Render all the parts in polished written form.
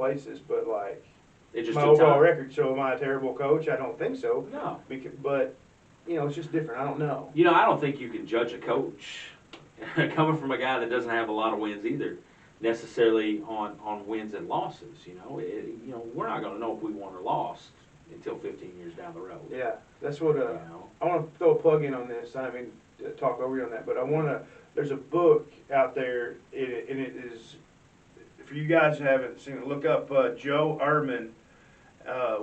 places, but like It just my took overall time. record. So am I a terrible coach? I don't think so. No. But it's just different. I don't know. I don't think you can judge a coach coming from a guy that doesn't have a lot of wins either, necessarily on wins and losses. We're not going to know if we won or lost until 15 years down the road. Yeah, that's what. I want to throw a plug in on this. I mean, talk over you on that, but I want to. There's a book out there, and it is for you guys who haven't seen it. Look up Joe Ehrman.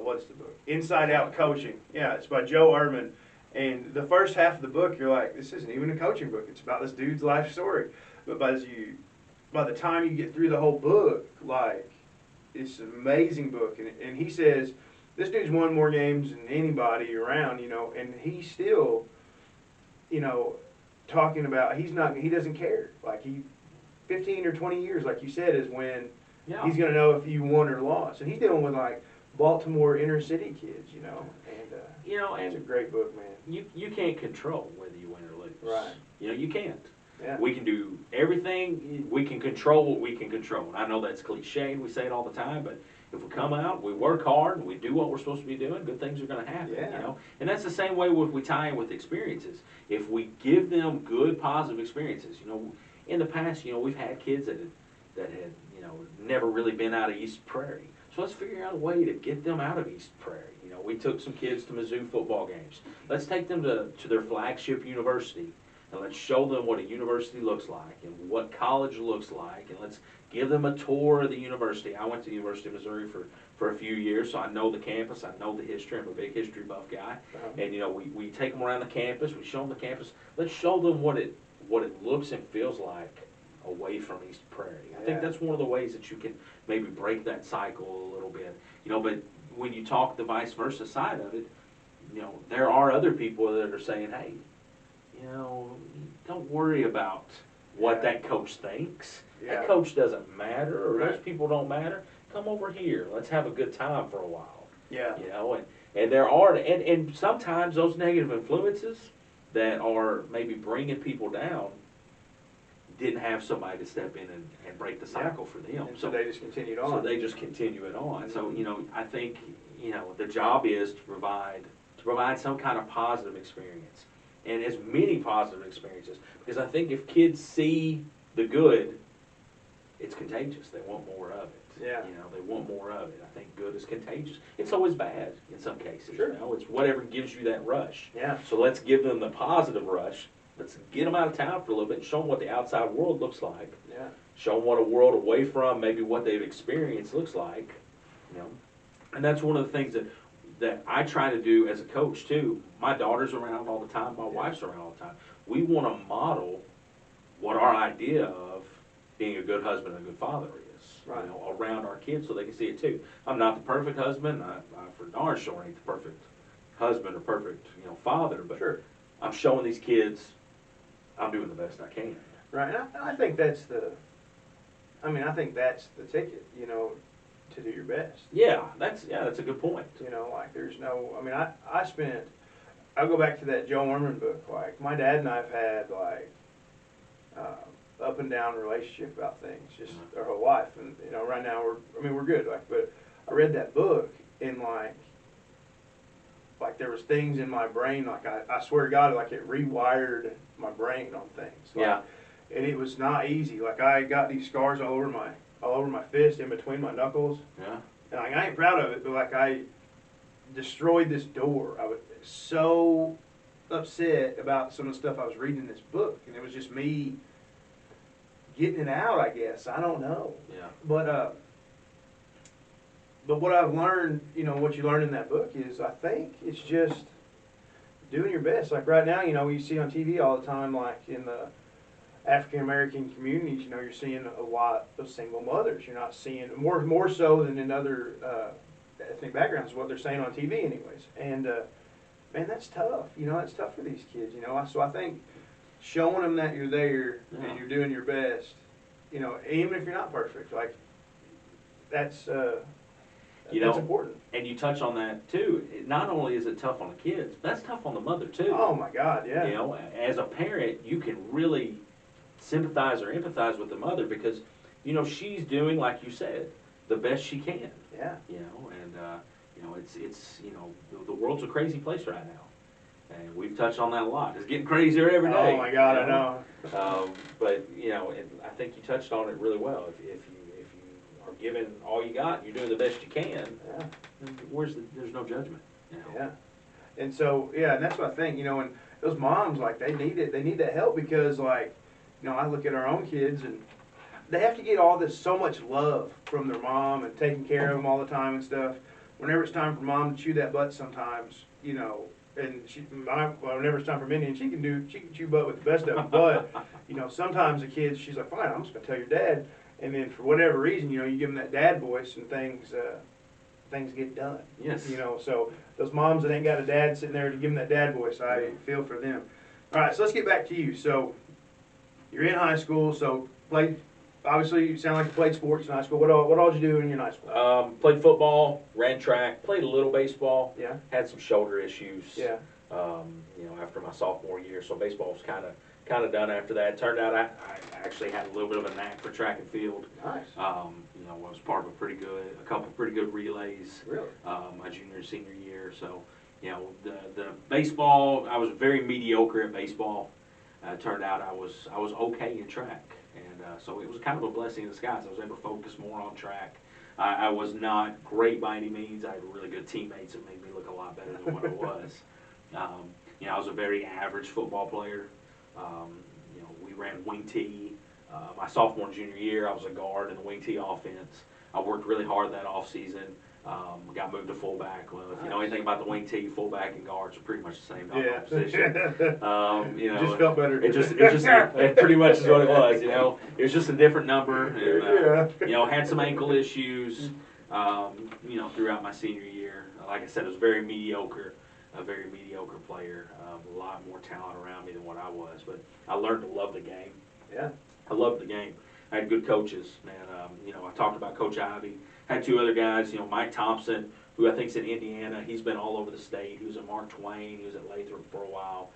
What's the book? Inside Out Coaching. Yeah, it's by Joe Ehrman. And the first half of the book, you're like, this isn't even a coaching book. It's about this dude's life story. But by the time you get through the whole book, like, it's an amazing book. And he says, this dude's won more games than anybody around, and he's still, talking about, he doesn't care. Like, 15 or 20 years, like you said, is when he's going to know if you won or lost. And he's dealing with, like, Baltimore inner city kids, and it's a great book, man. You can't control whether you win or lose. Right. You can't. Yeah. We can do everything. We can control what we can control. I know that's cliche. We say it all the time, but if we come out, we work hard, and we do what we're supposed to be doing, good things are going to happen. Yeah. And that's the same way if we tie in with experiences. If we give them good, positive experiences, in the past, we've had kids that had never really been out of East Prairie. So let's figure out a way to get them out of East Prairie. We took some kids to Mizzou football games. Let's take them to their flagship university, and let's show them what a university looks like and what college looks like, and let's give them a tour of the university. I went to the University of Missouri for a few years, so I know the campus, I know the history. I'm a big history buff guy. And we take them around the campus, we show them the campus. Let's show them what it looks and feels like away from East Prairie. I think that's one of the ways that you can maybe break that cycle a little bit. But when you talk the vice versa side of it, there are other people that are saying, hey, don't worry about what that coach thinks. Yeah. That coach doesn't matter, or Right. those people don't matter. Come over here. Let's have a good time for a while. Yeah. And there are, and sometimes those negative influences that are maybe bringing people down didn't have somebody to step in and break the cycle for them. And so they just continued on. So they just continue it on. So, I think, the job is to provide some kind of positive experience. And as many positive experiences. Because I think if kids see the good, it's contagious. They want more of it. Yeah. They want more of it. I think good is contagious. It's always bad in some cases. Sure. It's whatever gives you that rush. Yeah. So let's give them the positive rush. Let's get them out of town for a little bit and show them what the outside world looks like. Yeah. Show them what a world away from maybe what they've experienced looks like. And that's one of the things that I try to do as a coach too. My daughter's around all the time. My wife's around all the time. We want to model what our idea of being a good husband and a good father is. Right. Around our kids so they can see it too. I'm not the perfect husband. I for darn sure ain't the perfect husband or perfect father. But Sure. I'm showing these kids I'm doing the best I can. Right. And I think that's the ticket, to do your best. Yeah, that's a good point. Like there's no, I'll go back to that Joe Ehrman book. Like my dad and I've had like up and down relationship about things, just our whole life. And right now we're good. Like, but I read that book and like there was things in my brain, like I swear to God, like it rewired my brain on things. Like, Yeah. And it was not easy. Like I got these scars all over my fist, in between my knuckles. Yeah. And like, I ain't proud of it, but like I destroyed this door. I was so upset about some of the stuff I was reading in this book, and it was just me getting it out, I guess. I don't know. Yeah. But what I've learned, what you learn in that book is, I think it's just doing your best. Like right now, you see on TV all the time, like in the African American communities, you're seeing a lot of single mothers. You're not seeing more so than in other ethnic backgrounds. What they're saying on TV, anyways. And man, that's tough. That's tough for these kids. So I think showing them that you're there and you're doing your best. Even if you're not perfect, like that's important. And you touch on that too. Not only is it tough on the kids, but that's tough on the mother too. Oh my God, yeah. As a parent, you can really sympathize or empathize with the mother because, she's doing, like you said, the best she can. Yeah. You know, and you know, it's you know, the world's a crazy place right now. And we've touched on that a lot. It's getting crazier every day. Oh my God, you know? I know. But you know, and I think you touched on it really well. If you are giving all you got, you're doing the best you can. Yeah. Then there's no judgment. You know? Yeah. And so, yeah, and that's what I think, you know, and those moms, like, they need it. They need that help because, like, you know, I look at our own kids and they have to get all this so much love from their mom and taking care of them all the time and stuff. Whenever it's time for mom to chew that butt sometimes, you know, and whenever it's time for Mindy, and she can chew butt with the best of them, but, you know, sometimes the kids, she's like, fine, I'm just going to tell your dad. And then for whatever reason, you know, you give them that dad voice and things get done. Yes. You know, so those moms that ain't got a dad sitting there to give them that dad voice, I feel for them. All right, so let's get back to you. So you're in high school, so obviously you sound like you played sports in high school. What all did you do in your high school? Played football, ran track, played a little baseball. Yeah. Had some shoulder issues. Yeah. You know, after my sophomore year, so baseball was kind of done after that. Turned out I actually had a little bit of a knack for track and field. Nice. You know, I was part of a couple pretty good relays. Really? My junior and senior year. So, you know, the baseball, I was very mediocre at baseball. Turned out I was okay in track, and so it was kind of a blessing in disguise. I was able to focus more on track. I was not great by any means. I had really good teammates that made me look a lot better than what I was. You know, I was a very average football player. You know, we ran wing T. My sophomore and junior year, I was a guard in the wing T offense. I worked really hard that off season. Got moved to fullback. Well, if you know anything about the wing T, fullback and guards are pretty much the same position. You know, just felt better. It pretty much is what it was. You know, it was just a different number. And, you know, had some ankle issues. You know, throughout my senior year, like I said, I was very mediocre. A very mediocre player, a lot more talent around me than what I was, but I learned to love the game. Yeah. I loved the game. I had good coaches, man. You know, I talked about Coach Ivy. Had two other guys, you know, Mike Thompson, who I think's in Indiana. He's been all over the state. He was at Mark Twain. He was at Lathrop for a while.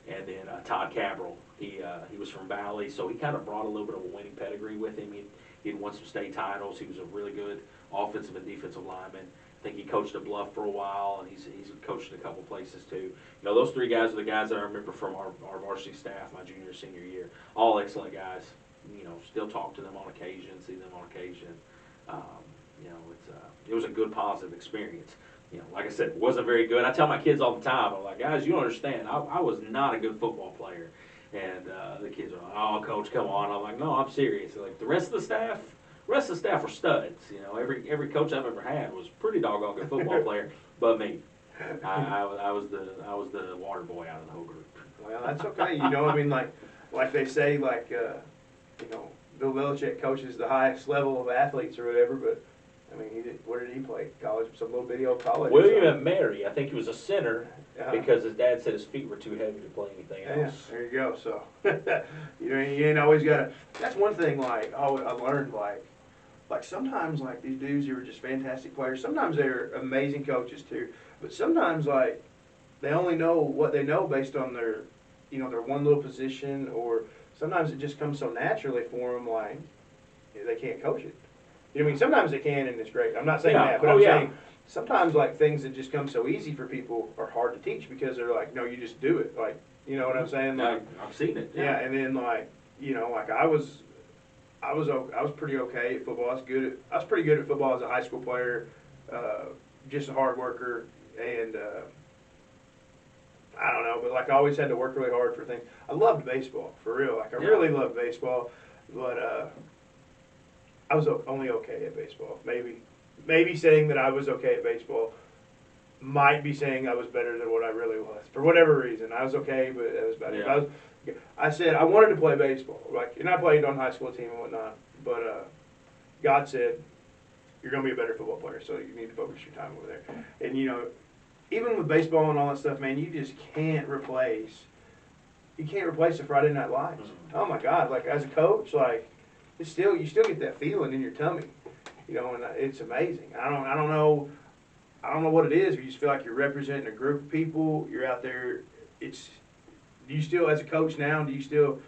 And then Todd Cabral. He was from Valley, so he kind of brought a little bit of a winning pedigree with him. He'd won some state titles. He was a really good offensive and defensive lineman. I think he coached at Bluff for a while, and he's coached at a couple places too. You know, those three guys are the guys that I remember from our varsity staff my junior, senior year. All excellent guys. You know, still talk to them on occasion, see them on occasion. You know, it was a good, positive experience. You know, like I said, it wasn't very good. I tell my kids all the time, I'm like, guys, you don't understand. I was not a good football player. And the kids are like, oh, coach, come on. I'm like, no, I'm serious. They're like, the rest of the staff were studs. You know, every coach I've ever had was pretty doggone good football player, but me. I was the water boy out of the whole group. Well, that's okay. You know, I mean, like they say, like you know, Bill Belichick coaches the highest level of athletes or whatever, but I mean, where did he play? College, some little bitty old college. William at Mary, I think he was a center because his dad said his feet were too heavy to play anything else. Yeah, there you go. So, you know, you ain't always got to. That's one thing. Like, I learned, like sometimes, like these dudes who are just fantastic players. Sometimes they're amazing coaches too, but sometimes, like, they only know what they know based on their, you know, their one little position, or sometimes it just comes so naturally for them, like they can't coach it. You know what I mean? Sometimes they can, and it's great. I'm not saying that, but I'm saying sometimes, like, things that just come so easy for people are hard to teach because they're like, no, you just do it. Like, you know what I'm saying? Like, I've seen it. Yeah, and then, like, you know, like I was pretty okay at football. I was pretty good at football as a high school player, just a hard worker, and I don't know, but like I always had to work really hard for things. I loved baseball, for real. Like I really loved baseball, but I was only okay at baseball. Maybe saying that I was okay at baseball might be saying I was better than what I really was. For whatever reason, I was okay, but it was better. Yeah. I said I wanted to play baseball, like, and I played on high school team and whatnot. But God said, "You're going to be a better football player, so you need to focus your time over there." And you know, even with baseball and all that stuff, man, you just can't replace. You can't replace the Friday Night Lights. Mm-hmm. Oh my God! Like as a coach, like you still get that feeling in your tummy, you know, and it's amazing. I don't know what it is. You just feel like you're representing a group of people. You're out there. Do you still, as a coach now, do you still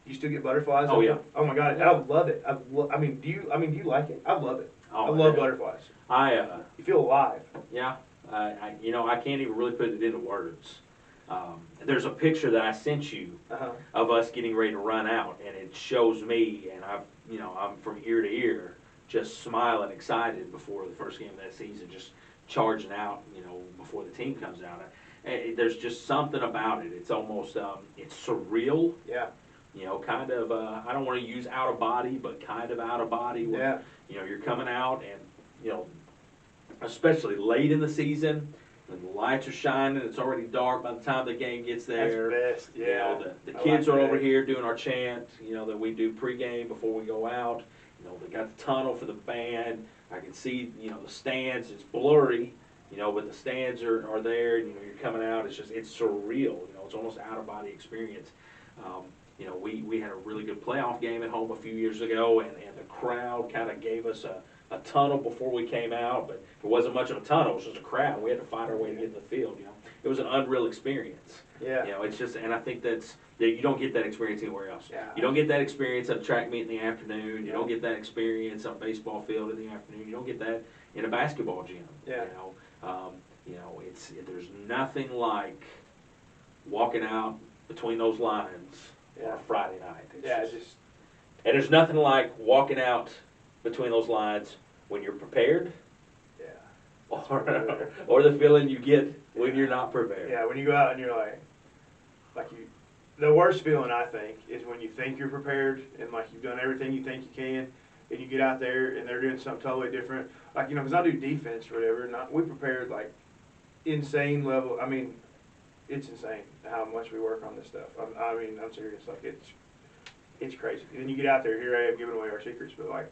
You still get butterflies? Oh, yeah. Oh my God, Yeah. I love it. I mean, do you like it? I love it. Oh, I love yeah. butterflies. I You feel alive. Yeah, I can't even really put it into words. There's a picture that I sent you Uh-huh. of us getting ready to run out, and it shows me, and I'm from ear to ear, just smiling, excited before the first game of that season, just charging out, before the team comes out. There's just something about it. It's almost, it's surreal. Yeah. Kind of, I don't want to use out of body, but kind of out of body. Where, Yeah. You're coming out and, especially late in the season, when the lights are shining, it's already dark by the time the game gets there. That's best, yeah. The kids are over here doing our chant, that we do pregame before we go out. They got the tunnel for the band. I can see, the stands, it's blurry, but the stands are there, and, you're coming out, it's surreal, it's almost out of body experience. We had a really good playoff game at home a few years ago, and the crowd kind of gave us a tunnel before we came out, but it wasn't much of a tunnel, it was just a crowd. We had to fight our way to get in the field, It was an unreal experience. Yeah. It's just, and I think that you don't get that experience anywhere else. Yeah. You don't get that experience at a track meet in the afternoon, you don't get that experience on a baseball field in the afternoon, you don't get that in a basketball gym. Yeah. There's nothing like walking out between those lines on a Friday night. And there's nothing like walking out between those lines when you're prepared, or the feeling you get when you're not prepared. Yeah, when you go out and you're the worst feeling I think is when you think you're prepared and you've done everything you think you can, and you get out there and they're doing something totally different. Because I do defense or whatever, and we prepared insane level. I mean, it's insane how much we work on this stuff. I'm serious. It's crazy. And then you get out there, here I am giving away our secrets, but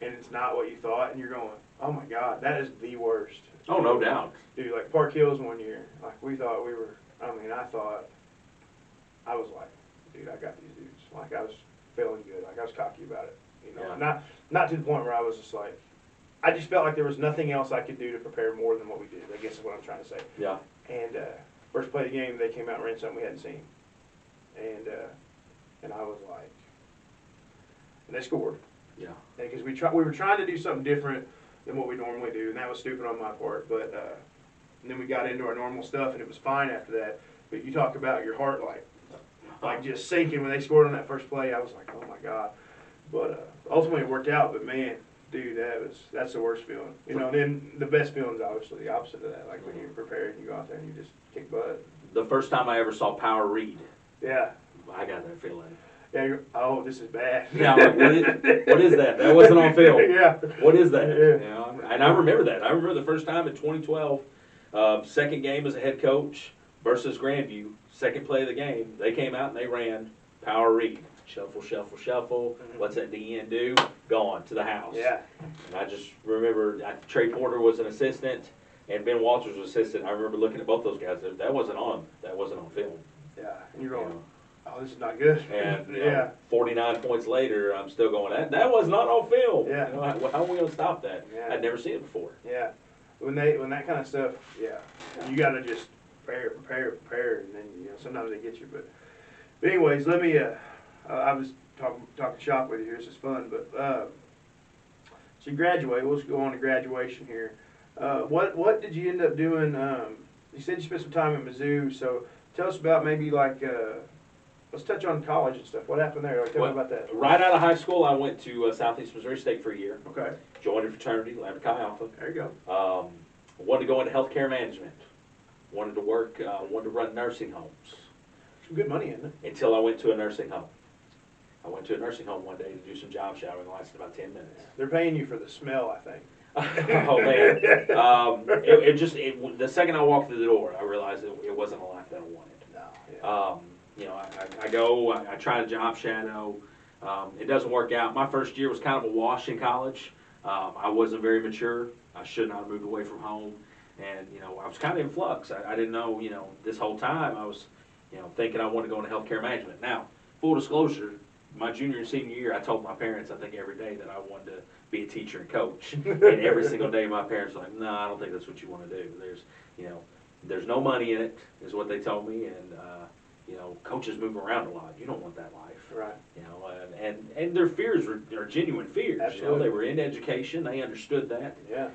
and it's not what you thought, and you're going, oh my God, that is the worst. Oh, no doubt. Dude, Park Hills one year, we thought we were, I was dude, I got these dudes. I was feeling good. I was cocky about it. Yeah. Not to the point where I was just I just felt like there was nothing else I could do to prepare more than what we did, I guess is what I'm trying to say. Yeah. And first play of the game, they came out and ran something we hadn't seen. And I was and they scored. Yeah. Because we were trying to do something different than what we normally do, and that was stupid on my part. But and then we got into our normal stuff, and it was fine after that. But you talk about your heart just sinking when they scored on that first play. I was like, oh my God. But ultimately it worked out. But man, dude, that's the worst feeling. Then the best feeling is obviously the opposite of that. When you're prepared and you go out there and you just kick butt. The first time I ever saw Power read. Yeah. I got that feeling. Yeah, this is bad. Yeah, what is that? That wasn't on film. Yeah. What is that? Yeah. And I remember that. I remember the first time in 2012, second game as a head coach versus Grandview, second play of the game, they came out and they ran Power read. Shuffle, shuffle, shuffle. Mm-hmm. What's that DN do? Gone to the house. Yeah. And I just remember Trey Porter was an assistant and Ben Walters was assistant. I remember looking at both those guys. That wasn't on film. Yeah. And you're going, oh, this is not good. And 49 points later, I'm still going, that was not on film. Yeah. How are we going to stop that? Yeah. I'd never seen it before. Yeah. When that kind of stuff, you got to just prepare, and then sometimes they get you. But anyways, let me. I was talking shop with you here. This is fun, but so you graduate. Let's go on to graduation here. What did you end up doing? You said you spent some time in Mizzou, so tell us about maybe let's touch on college and stuff. What happened there? Tell me about that. Right out of high school, I went to Southeast Missouri State for a year. Okay. Joined a fraternity, Lambda Chi Alpha. There you go. Wanted to go into healthcare management. Wanted to work. Wanted to run nursing homes. Some good money in it. Until I went to a nursing home. I went to a nursing home one day to do some job shadowing. It lasted about 10 minutes. They're paying you for the smell, I think. Oh man! The second I walked through the door, I realized it wasn't a life that I wanted. No. Yeah. I try to job shadow. It doesn't work out. My first year was kind of a wash in college. I wasn't very mature. I should not have moved away from home, and I was kind of in flux. I didn't know. This whole time I was, thinking I wanted to go into healthcare management. Now, full disclosure, my junior and senior year, I told my parents, I think every day, that I wanted to be a teacher and coach. And every single day my parents were like, no, I don't think that's what you want to do. There's no money in it, is what they told me. And, you know, coaches move around a lot. You don't want that life. Right. You know, and their fears are genuine fears. Absolutely. You know, they were in education. They understood that. Yeah.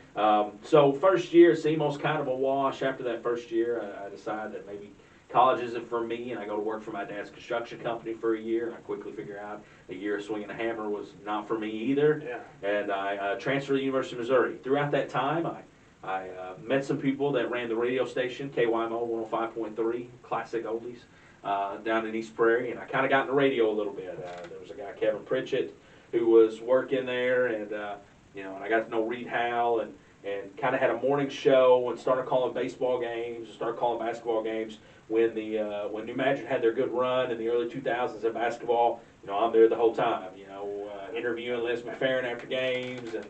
So first year, SEMO's kind of a wash. After that first year, I decided that maybe college isn't for me, and I go to work for my dad's construction company for a year. I quickly figure out a year of swinging a hammer was not for me either. Yeah. And I transferred to the University of Missouri. Throughout that time, I met some people that ran the radio station, KYMO 105.3, classic oldies, down in East Prairie, and I kind of got into radio a little bit. There was a guy, Kevin Pritchett, who was working there, and you know, and I got to know Reed Howell, and kind of had a morning show and started calling baseball games, and started calling basketball games when when New Madrid had their good run in the early 2000s in basketball. You know, I'm there the whole time. You know, interviewing Les McFerrin after games, and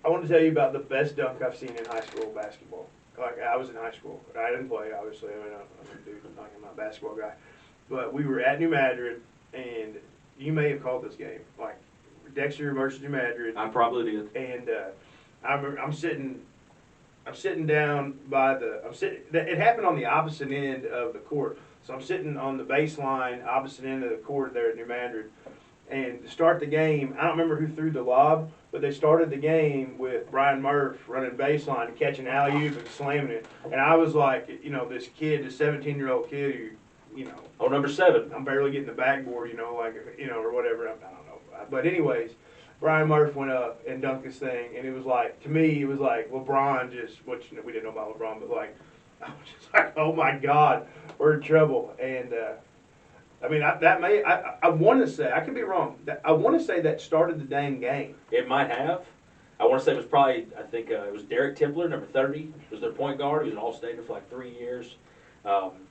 I want to tell you about the best dunk I've seen in high school basketball. Like, I was in high school, but I didn't play, obviously. I mean, I'm a dude, like, I'm not a basketball guy. But we were at New Madrid, and you may have called this game, like Dexter versus New Madrid. I probably did. And I'm sitting down by it happened on the opposite end of the court. So I'm sitting on the baseline, opposite end of the court there at New Madrid. And to start the game, I don't remember who threw the lob, but they started the game with Brian Murph running baseline and catching alley-oop and slamming it. And I was like, you know, this 17-year-old kid who, you know. Oh, number 7. I'm barely getting the backboard, you know, like, you know, or whatever. I don't know. But anyways, Brian Murph went up and dunked this thing. And it was like, to me, it was like LeBron just, which we didn't know about LeBron, but like, I was just like, oh my God, we're in trouble. And, I mean, I want to say, I could be wrong. I want to say that started the dang game. It might have. I want to say it was probably, I think it was Derek Tipler, number 30, was their point guard. He was an All-Stater for like 3 years.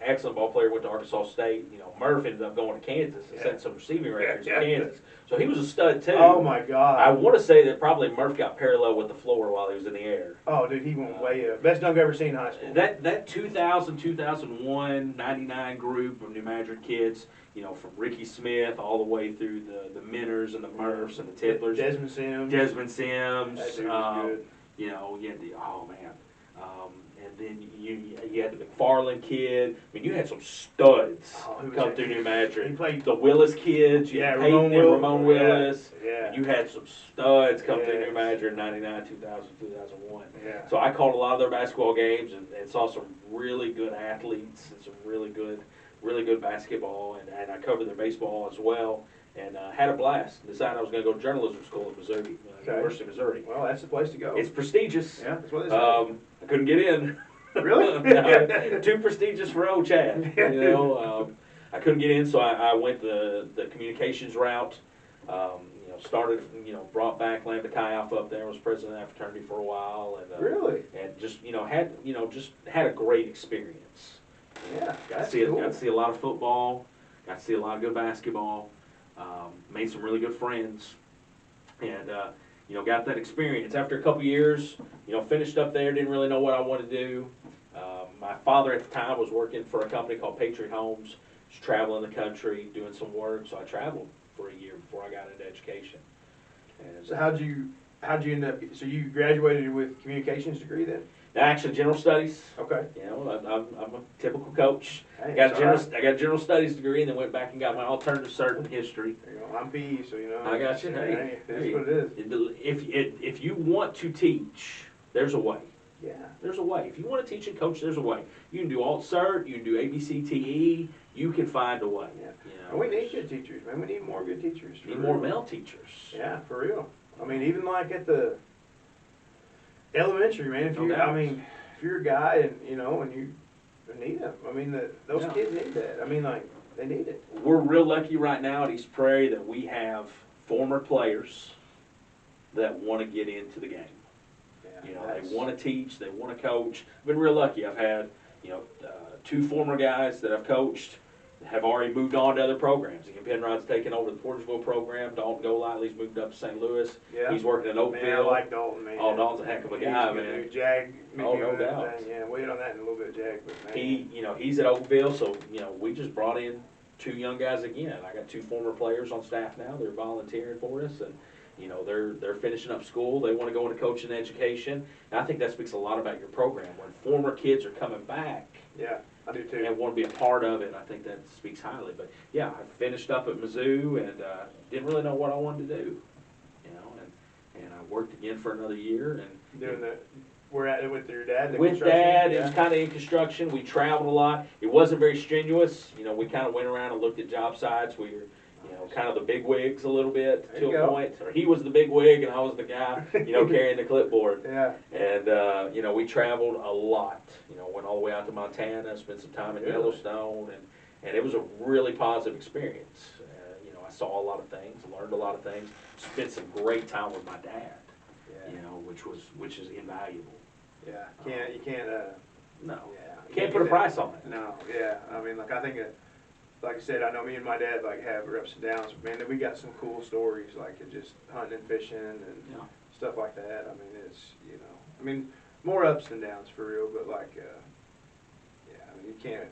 Excellent ball player, went to Arkansas State. You know, Murph ended up going to Kansas and set some receiving records in Kansas. So he was a stud too. Oh my God! I want to say that probably Murph got parallel with the floor while he was in the air. Oh, dude, he went way up. Best dunk I've ever seen in high school. That 2000, 2001, 99 group of New Madrid kids, you know, from Ricky Smith all the way through the Minners and the Murphs and the Tiplers. Desmond Sims. That dude was good. You know, you had oh man. And then you had the McFarland kid. I mean, you had some studs come through New Madrid. He played the Willis kids. You had Peyton and Ramon Willis. Yeah. You had some studs come through New Madrid in 99, 2000, 2001. Yeah. So I called a lot of their basketball games and saw some really good athletes and some really good basketball. And I covered their baseball as well. And had a blast. Decided I was going to go to journalism school at Missouri, University of Missouri. Well, that's the place to go. It's prestigious. Yeah, that's what it is. I couldn't get in. Really? No, too prestigious for old Chad. You know, I couldn't get in, so I went the communications route. You know, started, you know, brought back Lambda Chi Alpha up there. Was president of that fraternity for a while, and really, and just had a great experience. Yeah, got to see a lot of football. Got to see a lot of good basketball. Made some really good friends, and you know, got that experience. After a couple years, you know, finished up there, didn't really know what I wanted to do. My father at the time was working for a company called Patriot Homes, was traveling the country, doing some work, so I traveled for a year before I got into education. And so how'd you end up, so you graduated with communications degree then? Actually, general studies. Okay. You know, I'm a typical coach. Hey, I got a general studies degree, and then went back and got my alternative cert in history. You know, I'm PE, so you know. I got you. Hey, that's what it is. If you want to teach, there's a way. Yeah. There's a way. If you want to teach and coach, there's a way. You can do alt cert. You can do ABCTE. You can find a way. Yeah. You know, and we need good teachers, man. We need more good teachers. We need more male teachers. Yeah, for real. I mean, even like at the elementary, man. If you're a guy and you know, and you need them. I mean, those kids need that. I mean, like they need it. We're real lucky right now at East Prairie that we have former players that want to get into the game. Yeah, you know, they want to teach, they want to coach. I've been real lucky. I've had, you know, 2 former guys that I've coached have already moved on to other programs. Ian Penrod's taken over the Portersville program. Dalton Golightly's moved up to St. Louis. Yeah. He's working at Oakville. Man, I like Dalton, man. Oh, Dalton's a heck of a guy, man. Jag, oh, no doubt. Yeah, we'll hit on that in a little bit, Jag. But man. You know, he's at Oakville, so, you know, we just brought in 2 young guys again. I got 2 former players on staff now. They're volunteering for us, and you know, they're finishing up school. They want to go into coaching and education. And I think that speaks a lot about your program. When former kids are coming back, yeah, I do too. and want to be a part of it. I think that speaks highly. But yeah, I finished up at Mizzou and didn't really know what I wanted to do, you know, and I worked again for another year and Doing the, we're at it with your dad? the with construction? Dad. It Yeah. was kind of in construction. We traveled a lot. It wasn't very strenuous. You know, we kind of went around and looked at job sites. We were, you know, kind of the big wigs a little bit There to you a go. point. Or he was the big wig and I was the guy, you know, carrying the clipboard. Yeah. And, you know, we traveled a lot. You know, went all the way out to Montana, spent some time in Really? Yellowstone, and it was a really positive experience. You know, I saw a lot of things, learned a lot of things, spent some great time with my dad, Yeah. you know, which is invaluable. Yeah. You can't, No. yeah. You Can't put a get price on it. that. No, yeah. I mean, like, I think, like I said, I know me and my dad, like, have our ups and downs, but man, we got some cool stories, like, just hunting and fishing and Yeah. stuff like that. I mean, it's, you know, I mean, more ups than downs for real, but like, yeah, I mean, you can't,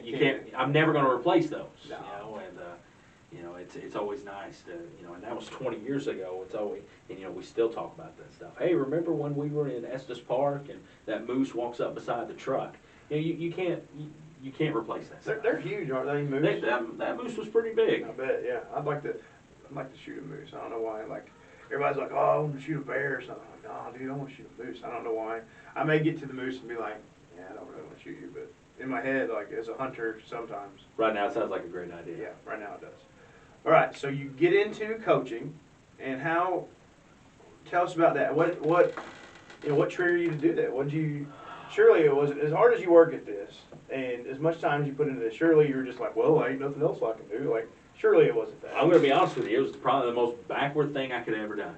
You can't, I'm never gonna replace those, No. you know, and, you know, it's always nice to, you know, and that was 20 years ago. It's always, and, you know, we still talk about that stuff. Hey, remember when we were in Estes Park and that moose walks up beside the truck? You know, you can't replace that stuff. They're huge, aren't they, moose? That moose was pretty big. I bet, yeah. I'd like to shoot a moose. I don't know why. Like, everybody's like, oh, I want to shoot a bear or something. I'm like, no, dude, I want to shoot a moose. I don't know why. I may get to the moose and be like, yeah, I don't really want to shoot you, but in my head, like, as a hunter, sometimes. Right now, it sounds like a great idea. Yeah, right now it does. All right, so you get into coaching, and how? Tell us about that. What you know? What triggered you to do that? What did you? Surely it was as hard as you work at this, and as much time as you put into this. Surely you were just like, well, ain't nothing else I can do. Like, surely it wasn't that. I'm gonna be honest with you. It was probably the most backward thing I could have ever done.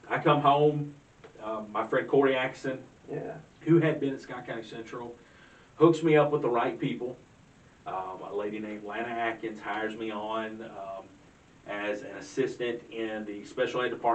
I come home. My friend Corey Atkinson, Yeah. who had been at Scott County Central, hooks me up with the right people. A lady named Lana Atkins hires me on as an assistant in the special ed department